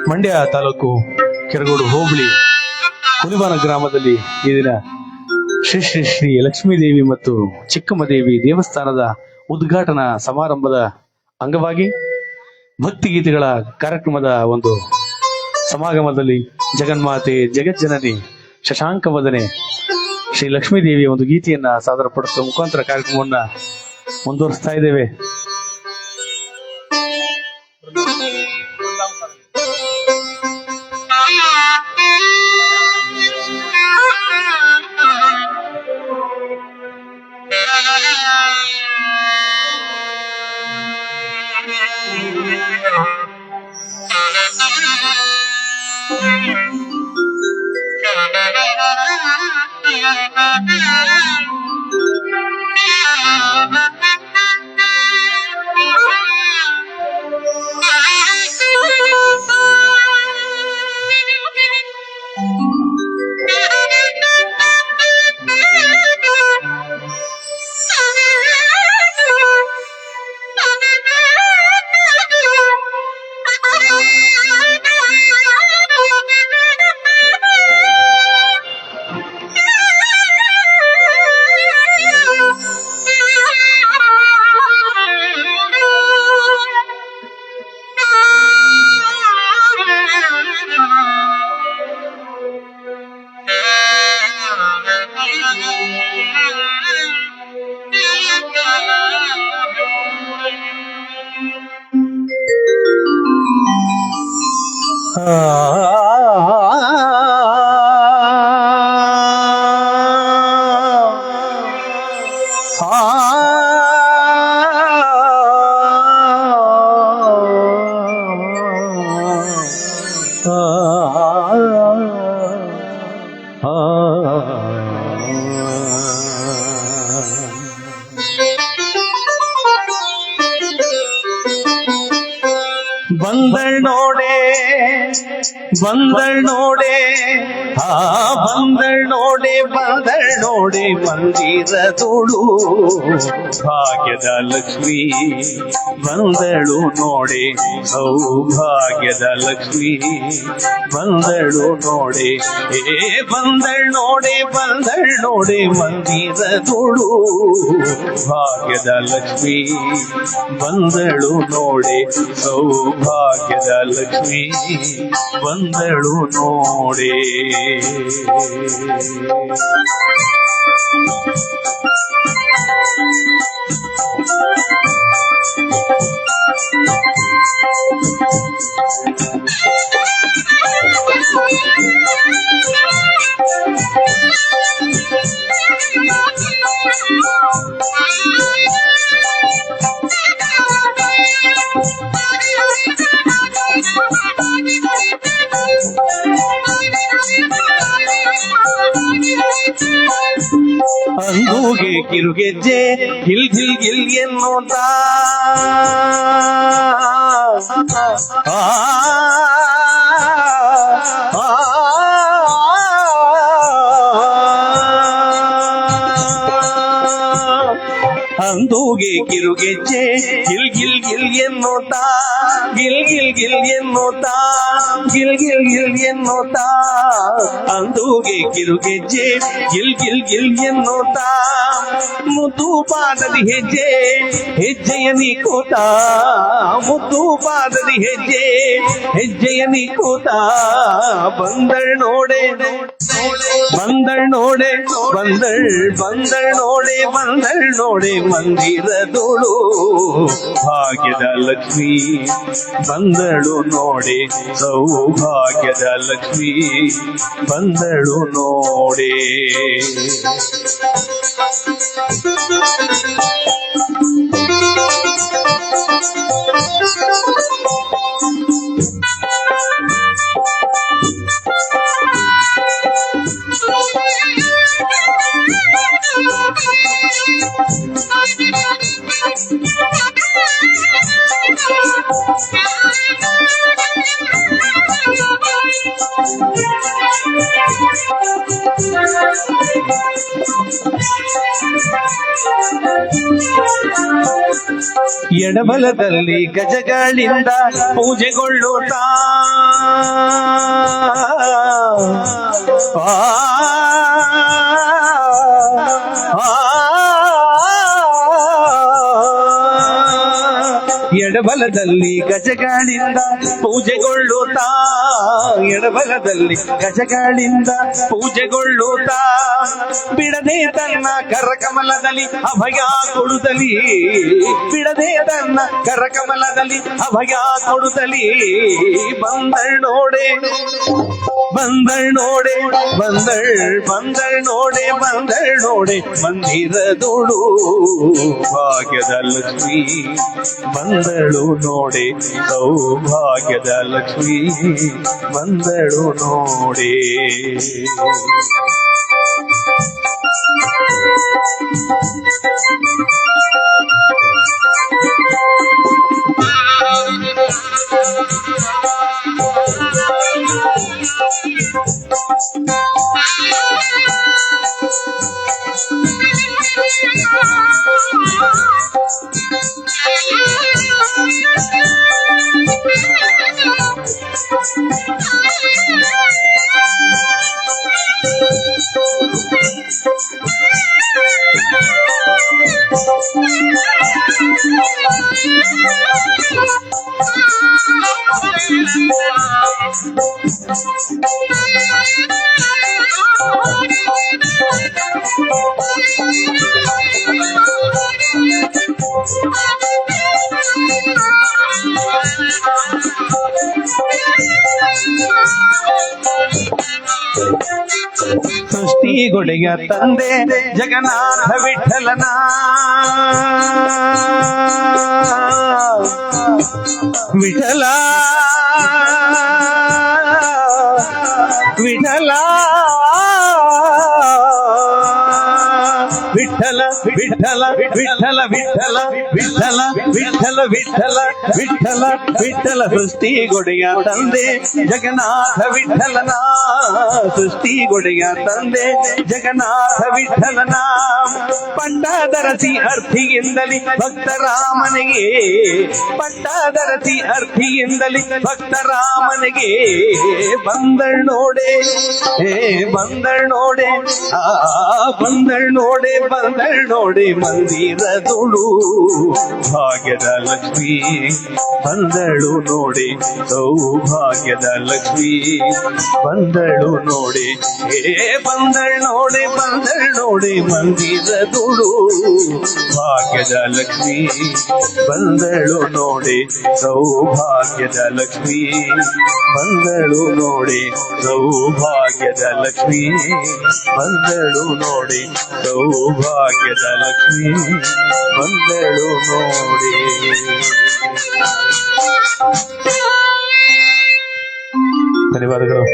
ಮಂಡ್ಯ ತಾಲೂಕು ಕೆರಗೋಡು ಹೋಬಳಿ ಹುಲಿವಾನ ಗ್ರಾಮದಲ್ಲಿ ಈ ದಿನ ಶ್ರೀ ಶ್ರೀ ಶ್ರೀ ಲಕ್ಷ್ಮೀದೇವಿ ಮತ್ತು ಚಿಕ್ಕಮ್ಮದೇವಿ ದೇವಸ್ಥಾನದ ಉದ್ಘಾಟನಾ ಸಮಾರಂಭದ ಅಂಗವಾಗಿ ಭಕ್ತಿಗೀತೆಗಳ ಕಾರ್ಯಕ್ರಮದ ಒಂದು ಸಮಾಗಮದಲ್ಲಿ ಜಗನ್ಮಾತೆ ಜಗಜ್ಜನನಿ ಶಶಾಂಕವದನೆ ಶ್ರೀ ಲಕ್ಷ್ಮೀದೇವಿಯ ಒಂದು ಗೀತೆಯನ್ನ ಸಾದರಪಡಿಸುವ ಮುಖಾಂತರ ಕಾರ್ಯಕ್ರಮವನ್ನ ಮುಂದುವರಿಸ್ತಾ ಇದ್ದೇವೆ. ಬಂದಳ್ ನೋಡೆ ಬಂದಳ್ ನೋಡೆ ಬಂದಳ್ ನೋಡೆ ಬಂದಳ್ ನೋಡೆ ಮಂದಿರದೋಳು ಭಾಗ್ಯದ ಲಕ್ಷ್ಮಿ ಬಂದಳು ನೋಡೆ ಸೌಭಾಗ್ಯದ ಲಕ್ಷ್ಮಿ ಬಂದಳು ನೋಡೆ ಬಂದಳ್ ನೋಡೆ ಬಂದಳ್ ನೋಡೆ ಮಂದಿರದೋಳು ಭಾಗ್ಯದ ಲಕ್ಷ್ಮಿ ಬಂದಳು ನೋಡೆ ಸೌಭಾಗ್ಯದ ಲಕ್ಷ್ಮಿ ಬಂದಳು ನೋಡೆ. ಅಂದೂಗೆ ಕಿರುಗೆಜ್ಜೆ ಗಿಲ್ ಗಿಲ್ ಗಿಲ್ ಎನ್ನುತ್ತಾ ಅಂದೂಗೆ ಕಿರುಗೆಜ್ಜೆ ಗಿಲ್ ಗಿಲ್ ಗಿಲ್ ಎನ್ನುತ್ತಾ ಗಿಲ್ ಗಿಲ್ ಗಿಲ್ ಎನ್ನುತ್ತಾ ಗಿಲ್ ಗಿಲ್ ಗಿಲ್ ಎನ್ನುತ್ತಾ ಅಂದೂಗೆ ಕಿರುಗೆಜ್ಜೆ ಗಿಲ್ ಗಿಲ್ ಗಿಲ್ ಎನ್ನುತ್ತಾ ಮುದ್ದು ಪಾದದಿ ಹೆಜ್ಜೆ ಹೆಜ್ಜೆಯ ನೀಕೂತ ಮುದ್ದು ಪಾದದಿ ಹೆಜ್ಜೆ ಹೆಜ್ಜೆಯ ನೀಕೂತ ಬಂದಳ್ ನೋಡೆ ಬಂದಳ್ ನೋಡೆ ಬಂದಳ್ ಬಂದಳ್ ನೋಡೆ ಬಂದಳ್ ನೋಡೆ ಮಂದಿರದೋಳು ಭಾಗ್ಯದ ಲಕ್ಷ್ಮಿ ಬಂದಳು ನೋಡೆ ಸೌಭಾಗ್ಯದ ಲಕ್ಷ್ಮಿ ಬಂದಳು ನೋಡೆ. ಎಡಬಲದಲ್ಲಿ ಗಜಗಳಿಂದ ಪೂಜೆಗೊಳ್ಳುತ್ತಾ ಎಡಬಲದಲ್ಲಿ ಗಜಗಳಿಂದ ಪೂಜೆಗೊಳ್ಳುತ್ತಾ ಎಡಬಲದಲ್ಲಿ ಗಜಗಳಿಂದ ಪೂಜೆಗೊಳ್ಳುತ್ತಾ ಬಿಡದೆ ತನ್ನ ಕರಕಮಲದಲ್ಲಿ ಅಭಯ ಕೊಡುತ್ತಲಿ ಬಿಡದೆ ತನ್ನ ಕರಕಮಲದಲ್ಲಿ ಅಭಯ ಕೊಡುತ್ತಲಿ ಬಂದಳ್ ನೋಡೆ ಬಂದಳ್ ನೋಡೆ ಬಂದಳ್ ನೋಡೆ ಮಂದಿರದೋಳು ಭಾಗ್ಯದ ಲಕ್ಷ್ಮೀ ಬಂದಳು ನೋಡೆ ಸೌಭಾಗ್ಯದ ಲಕ್ಷ್ಮೀ ಬಂದಳು ನೋಡೆ ಸೃಷ್ಟಿಗೊಡೆಯ ತಂದೆ ಜಗನ್ನಾಥ ವಿಠಲನ ವಿಠಲ ವಿಠಲ ವಿಠಲ ವಿಠಲ ವಿಠಲ ವಿಠಲ ವಿಠಲ ವಿಠಲ ವಿಠಲ ವಿಠಲ ವಿಠಲ ಸೃಷ್ಟಿಗೊಡೆಯ ತಂದೆ ಜಗನ್ನಾಥ ವಿಠಲನ ಸೃಷ್ಟಿಗೊಡೆಯ ತಂದೆ ಜಗನ್ನಾಥ ವಿಠಲನ ಪಟ್ಟದರಸಿ ಅರ್ಥಿಯಿಂದಲಿ ಭಕ್ತರಾಮನಿಗೆ ಪಟ್ಟದರಸಿ ಅರ್ಥಿಯಿಂದಲಿ ಭಕ್ತರಾಮನಿಗೆ ಬಂದಳ್ ನೋಡೆ ಬಂದಳ್ ನೋಡೆ ಬಂದಳ್ ನೋಡೆ ಬಂದಳ್ ನೋಡೆ ಮಂದಿರದೋಳು ಭಾಗ್ಯದ ಲಕ್ಷ್ಮೀ ಬಂದಳು ನೋಡೆ ಸೌಭಾಗ್ಯದ ಲಕ್ಷ್ಮೀ ಬಂದಳು ನೋಡೆ ಬಂದಳ್ ನೋಡೆ ಮಂದಿರದೋಳು ಭಾಗ್ಯದ ಲಕ್ಷ್ಮೀ ಬಂದಳು ನೋಡೆ ಸೌಭಾಗ್ಯದ ಲಕ್ಷ್ಮೀ ಬಂದಳು ನೋಡೆ ಸೌಭಾಗ್ಯದ ಲಕ್ಷ್ಮೀ ಬಂದಳು ನೋಡೆ ಸೌಭಾಗ್ಯದ ಲಕ್ಷ್ಮೀ ಬಂದಳು ನೋಡೆ. ಧನ್ಯವಾದಗಳು.